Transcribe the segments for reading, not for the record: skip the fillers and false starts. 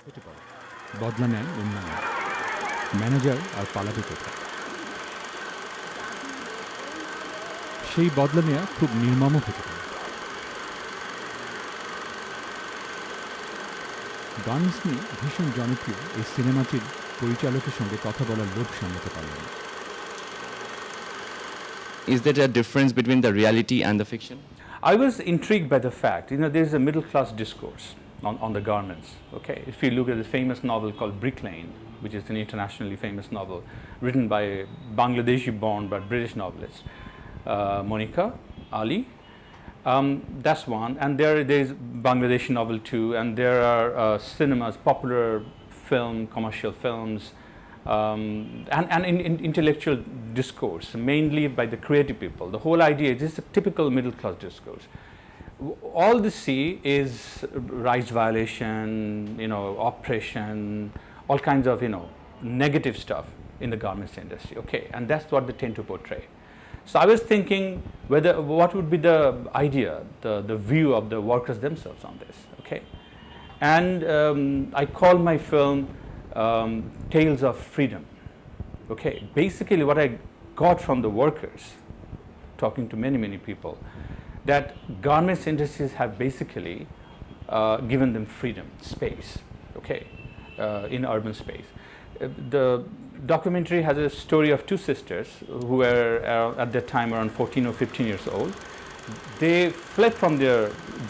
হতে পারে বদলা নেয় উন্নয়ন ম্যানেজার আর পালাবে কোথায় সেই বদলা নেওয়া খুব নির্মমও হতে পারে গার্মেন্টস নিয়ে ভীষণ জনপ্রিয় এই সিনেমাটির পরিচালকের সঙ্গে কথা বলার লোভ সামলাতে পারলেন না Is there a difference between the reality and the fiction? I was intrigued by the fact, there's a middle class discourse on the garments. Okay, if you look at the famous novel called Brick Lane, which is an internationally famous novel written by a Bangladeshi-born but British novelist, Monica Ali. That's one, and there's Bangladeshi novel too, and there are cinemas, popular commercial films, and in intellectual discourse, mainly by the creative people. The whole idea is this is a typical middle class discourse. All they see is rights violation, oppression, all kinds of negative stuff in the garments industry. Okay, and that's what they tend to portray. So I was thinking what would be the idea, the view of the workers themselves on this. Okay, and I called my film Tales of Freedom. Okay, basically what I got from the workers, talking to many people, that garments industries have basically given them freedom, space, okay, in urban space. The documentary has a story of two sisters who were at that time around 14 or 15 years old. They fled from their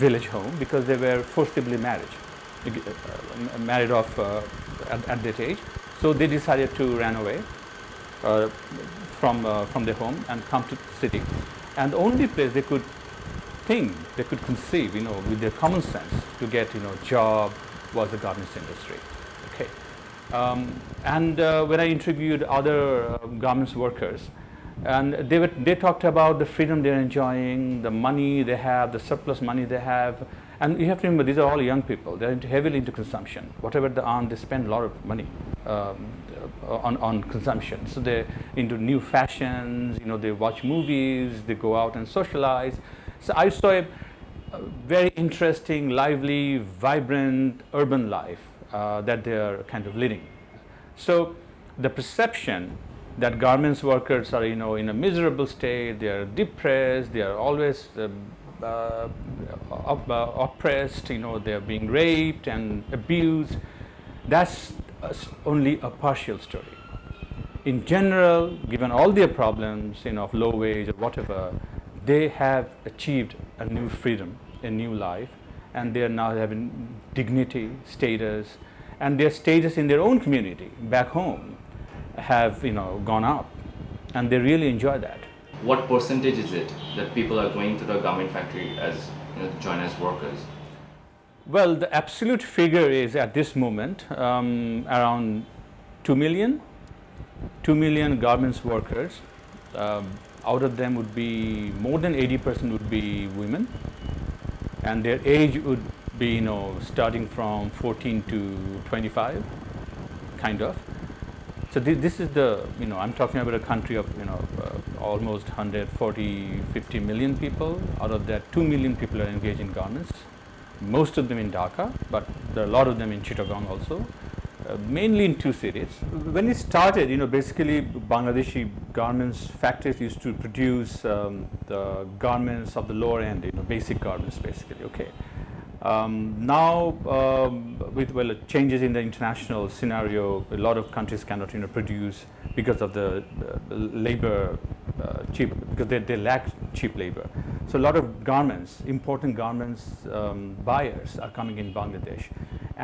village home because they were forcibly married off at that age. So they decided to run away from their home and come to the city. And the only place they could conceive, with their common sense to get, job was the garments industry. Okay. When I interviewed other garments workers, and they talked about the freedom they're enjoying, the money they have, the surplus money they have. And you have to remember, these are all young people. They're heavily into consumption. Whatever they earn, they spend a lot of money on consumption. So they're into new fashions, they watch movies, they go out and socialize. So I saw a very interesting, lively, vibrant urban life that they are kind of leading. So the perception that garments workers are, in a miserable state, they are depressed, they are always oppressed, they are being raped and abused, that's only a partial story. In general, given all their problems, of low wage or whatever, they have achieved a new freedom, a new life, and they are now having dignity, status, and their status in their own community back home have gone up, and they really enjoy that. What percentage is it that people are going to the garment factory as join as workers? Well, the absolute figure is at this moment around 2 million. 2 million garments workers. Out of them would be more than 80% would be women, and their age would be starting from 14 to 25, kind of. So this is the I'm talking about a country of almost 140-50 million people. Out of that, 2 million people are engaged in garments. Most of them in Dhaka, but there are a lot of them in Chittagong also. Mainly in two cities. When it started, basically Bangladeshi garments factories used to produce the garments of the lower end, basic garments basically. Okay. Now, with changes in the international scenario, a lot of countries cannot produce because of the labor cheap, because they lack cheap labor. So a lot of garments, important garments buyers are coming in Bangladesh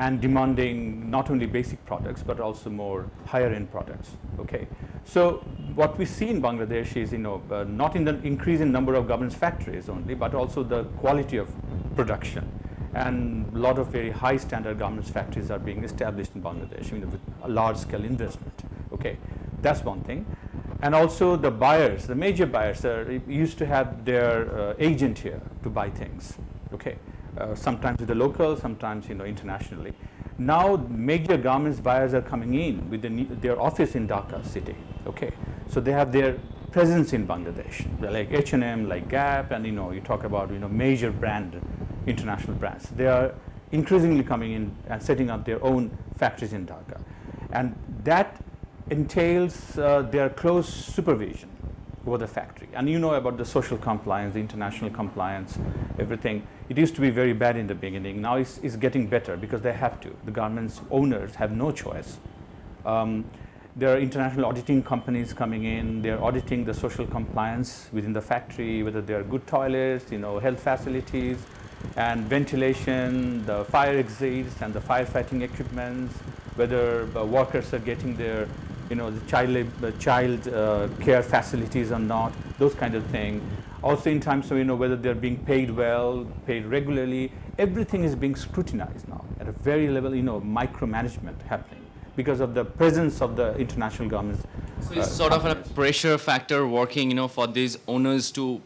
and demanding not only basic products but also more higher end products. Okay, so what we see in Bangladesh is not in the increase in number of garments factories only, but also the quality of production. And a lot of very high standard garments factories are being established in Bangladesh with a large scale investment. Okay, that's one thing. And also the buyers, the major buyers used to have their agent here to buy things. Okay, sometimes with the local, sometimes internationally. Now major garments buyers are coming in with their office in Dhaka city. Okay, so they have their presence in Bangladesh, like H&M, like Gap, and you talk about major brand, international brands. They are increasingly coming in and setting up their own factories in Dhaka. And that entails their close supervision over the factory. And you know about the social compliance, the international compliance, everything. It used to be very bad in the beginning. Now it's getting better because they have to. The garments owners have no choice. There are international auditing companies coming in. They're auditing the social compliance within the factory, whether there are good toilets, health facilities, and ventilation, the fire exits and the firefighting equipments, whether workers are getting their the child care facilities or not, those kind of things. Also in terms of whether they're being paid well, paid regularly, everything is being scrutinized now at a very level, micromanagement happening because of the presence of the international governments. So it's sort of a pressure factor working, for these owners to,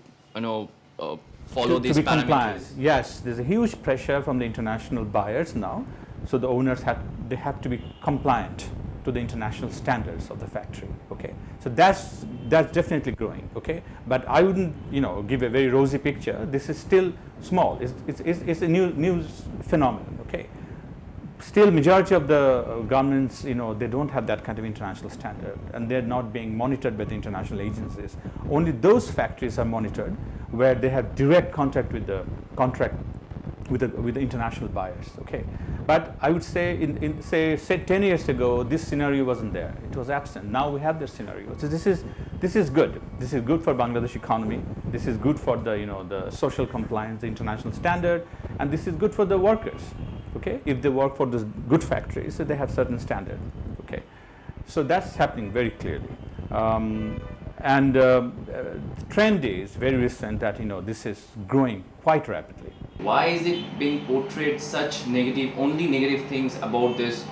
follow these to be parameters. Compliant. Yes, there's a huge pressure from the international buyers now. So the owners have to be compliant to the international standards of the factory. Okay, so that's definitely growing. Okay, but I wouldn't give a very rosy picture. This is still small. It's a new phenomenon. Okay, still majority of the governments they don't have that kind of international standard, and they're not being monitored by the international agencies. Only those factories are monitored where they have direct contact with the with the international buyers. Okay, but I would say say 10 years ago this scenario wasn't there. It was absent. Now we have this scenario. So this is good. This is good for Bangladesh economy. This is good for the the social compliance, the international standard, and this is good for the workers. Okay, if they work for those good factories, so they have certain standard. Okay, so that's happening very clearly. And the trend is very recent that this is growing quite rapidly. Why is it being portrayed such only negative things about this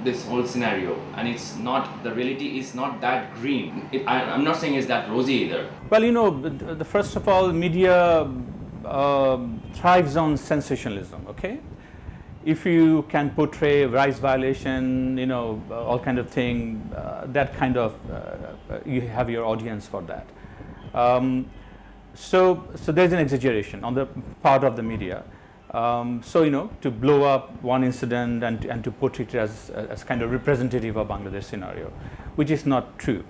this whole scenario, and it's not, the reality is not that green? I'm not saying it's that rosy either. Well, the first of all, media thrives on sensationalism. Okay, if you can portray rights violation, all kind of thing, that kind of you have your audience for that. So there's an exaggeration on the part of the media. To blow up one incident and to put it as kind of representative of Bangladesh scenario, which is not true.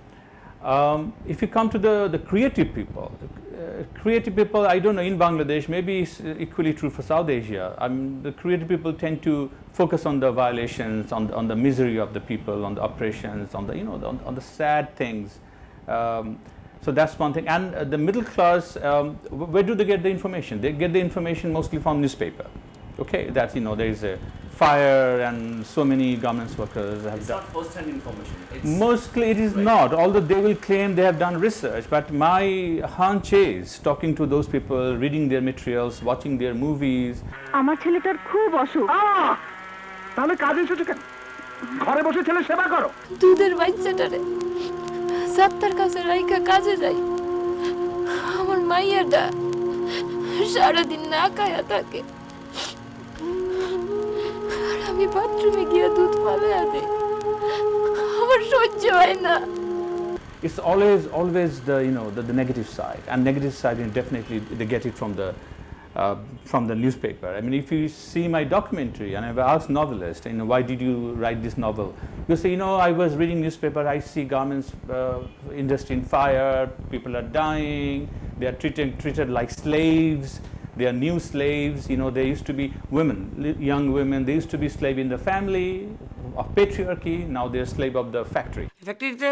If you come to the creative people, I don't know, in Bangladesh, maybe it's equally true for South Asia. The creative people tend to focus on the violations, on the misery of the people, on the oppressions, on the on the sad things. So that's one thing. And the middle class, where do they get the information? They get the information mostly from newspaper. Okay, that's there is a fire and so many government workers have done. It's not first-hand information. Mostly it is not, although they will claim they have done research. But my hunch is, talking to those people, reading their materials, watching their movies. আমার ছেলেটার খুব অসুখ। তাহলে কাজে এসেছো কেন? ঘরে বসে ছেলে সেবা করো। দুধের বাচ্চাটারে সাত্তার কাছে রাইখা কাজে যাই। আমার মাইয়াটা সারাদিন না খায়া থাকে। আর আমি বাথরুমে গিয়ে দুধ ফালাইয়া দেই। আমার সহ্য হয় না। It's always the negative side, and negative side definitely they get it from the newspaper. I mean, if you see my documentary, and I've asked novelists, why did you write this novel? You say, I was reading newspaper, I see garments industry in fire, people are dying, they are treated like slaves, they are new slaves. There used to be women, young women, they used to be slave in the family of patriarchy, now they're slave of the factory. ফ্যাক্টরিতে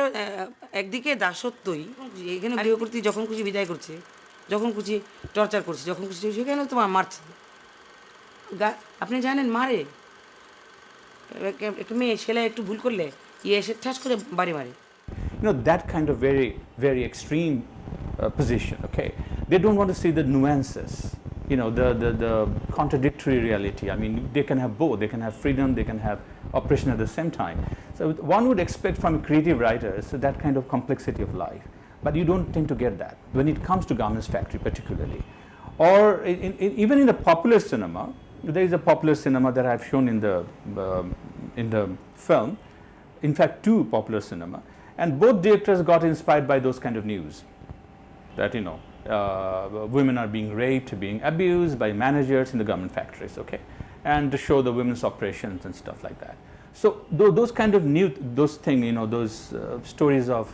একদিকে দাসত্বই, এখানে গৃহকর্ত্রী যখন খুশি বিদায় করছে, যখন খুশি torture করছে, যখন খুশি সেখানে তো মারছে। আপনি জানেন মারে, একটা মেয়ে সেলাই একটু ভুল করলে এসে ঠাস করে বাড়ি মারে। That kind of very, very extreme position. Okay, they don't want to see the nuances. The contradictory reality. I mean, they can have both. They can have freedom, they can have oppression at the same time. So one would expect from creative writers that kind of complexity of life. But you don't tend to get that when it comes to garments factory particularly. Or even in the popular cinema, there is a popular cinema that I've shown in the film. In fact, two popular cinema. And both directors got inspired by those kind of news. That, women are being raped, being abused by managers in the garment factories, okay? and to show the women's operations and stuff like that. So those kind of those things, you know, those stories of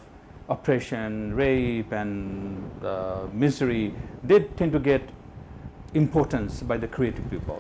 oppression, rape, and misery, they tend to get importance by the creative people.